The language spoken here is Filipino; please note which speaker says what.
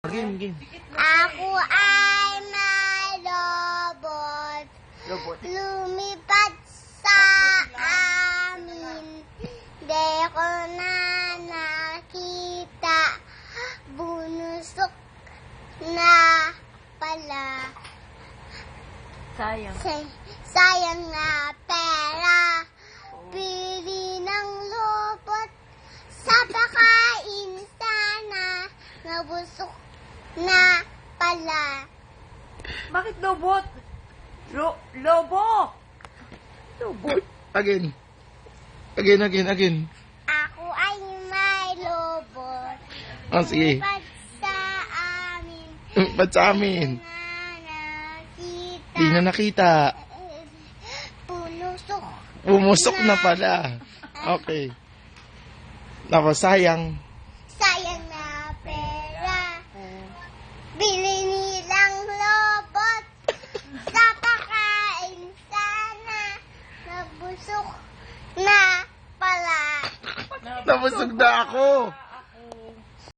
Speaker 1: Game.
Speaker 2: Ako ay may robot. Lumipat sa amin. Di ko na nakita. Bunusok na pala.
Speaker 3: Sayang.
Speaker 2: Sayang na pera. Pili ng lobot. Sa pakain sana. Nabusok na pala.
Speaker 3: Bakit lobot? Lobo! Lobot.
Speaker 1: Again.
Speaker 2: Ako ay may lobot.
Speaker 1: Oh, sige.
Speaker 2: Lumipat sa amin.
Speaker 1: Ba't sa amin? Di na nakita. Pumusok na pala. Okay. Nako, sayang.
Speaker 2: Sayang na pera. Bili nilang robot. Sa pakain sana. Nabusok na pala.
Speaker 1: Nabusog na ako.